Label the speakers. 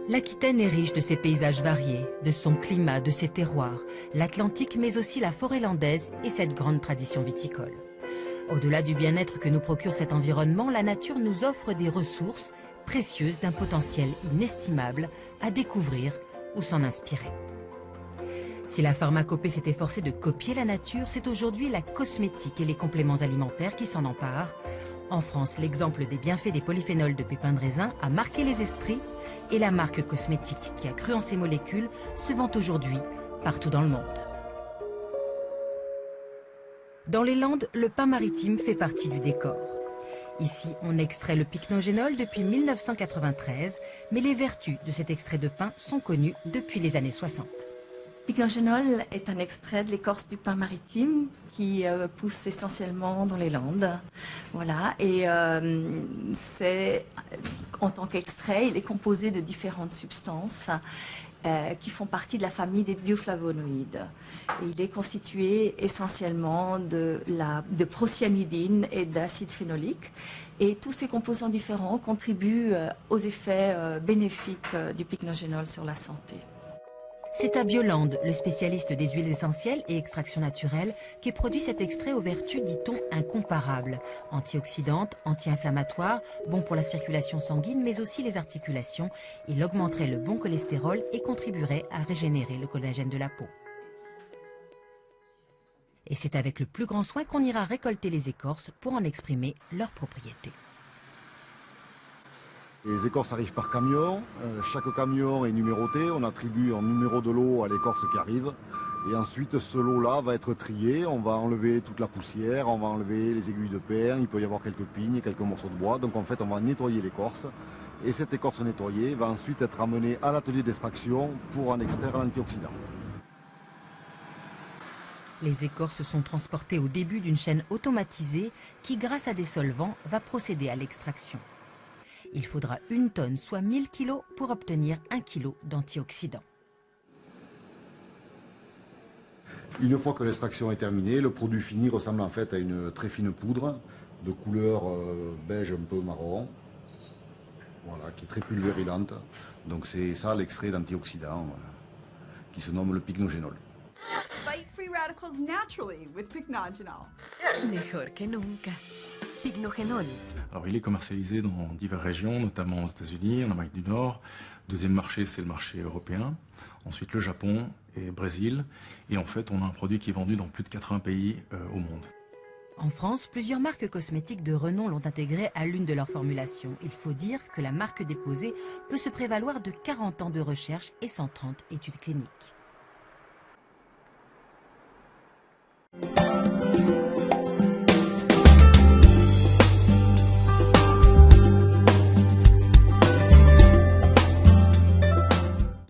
Speaker 1: L'Aquitaine est riche de ses paysages variés, de son climat, de ses terroirs, l'Atlantique mais aussi la forêt landaise et cette grande tradition viticole. Au-delà du bien-être que nous procure cet environnement, la nature nous offre des ressources précieuses d'un potentiel inestimable à découvrir ou s'en inspirer. Si la pharmacopée s'est efforcée de copier la nature, c'est aujourd'hui la cosmétique et les compléments alimentaires qui s'en emparent. En France, l'exemple des bienfaits des polyphénols de pépins de raisin a marqué les esprits et la marque cosmétique qui a cru en ces molécules se vend aujourd'hui partout dans le monde. Dans les Landes, le pin maritime fait partie du décor. Ici, on extrait le pycnogénol depuis 1993, mais les vertus de cet extrait de pin sont connues depuis les années 60.
Speaker 2: Le pycnogénol est un extrait de l'écorce du pin maritime qui pousse essentiellement dans les Landes. Voilà, et en tant qu'extrait, il est composé de différentes substances qui font partie de la famille des bioflavonoïdes. Et il est constitué essentiellement de procyanidine et d'acide phénolique. Et tous ces composants différents contribuent aux effets bénéfiques du pycnogénol sur la santé.
Speaker 1: C'est à Bioland, le spécialiste des huiles essentielles et extractions naturelles, qui produit cet extrait aux vertus, dit-on, incomparables. Antioxydante, anti-inflammatoire, bon pour la circulation sanguine, mais aussi les articulations. Il augmenterait le bon cholestérol et contribuerait à régénérer le collagène de la peau. Et c'est avec le plus grand soin qu'on ira récolter les écorces pour en exprimer leurs propriétés.
Speaker 3: Les écorces arrivent par camion, chaque camion est numéroté, on attribue un numéro de lot à l'écorce qui arrive. Et ensuite ce lot-là va être trié, on va enlever toute la poussière, on va enlever les aiguilles de pin, il peut y avoir quelques pignes, quelques morceaux de bois. Donc en fait on va nettoyer l'écorce. Et cette écorce nettoyée va ensuite être amenée à l'atelier d'extraction pour en extraire l'antioxydant.
Speaker 1: Les écorces sont transportées au début d'une chaîne automatisée qui, grâce à des solvants, va procéder à l'extraction. Il faudra 1 tonne, soit 1000 kg, pour obtenir 1 kg d'antioxydants.
Speaker 3: Une fois que l'extraction est terminée, le produit fini ressemble en fait à une très fine poudre de couleur beige un peu marron, voilà, qui est très pulvérisante. Donc c'est ça l'extrait d'antioxydants qui se nomme le pycnogénol.
Speaker 4: Fight free radicals naturally with pycnogenol.
Speaker 5: Mejor que nunca. Pycnogénol.
Speaker 6: Alors il est commercialisé dans diverses régions, notamment aux États-Unis, en Amérique du Nord. Deuxième marché, c'est le marché européen. Ensuite le Japon et le Brésil. Et en fait, on a un produit qui est vendu dans plus de 80 pays au monde.
Speaker 1: En France, plusieurs marques cosmétiques de renom l'ont intégré à l'une de leurs formulations. Il faut dire que la marque déposée peut se prévaloir de 40 ans de recherche et 130 études cliniques.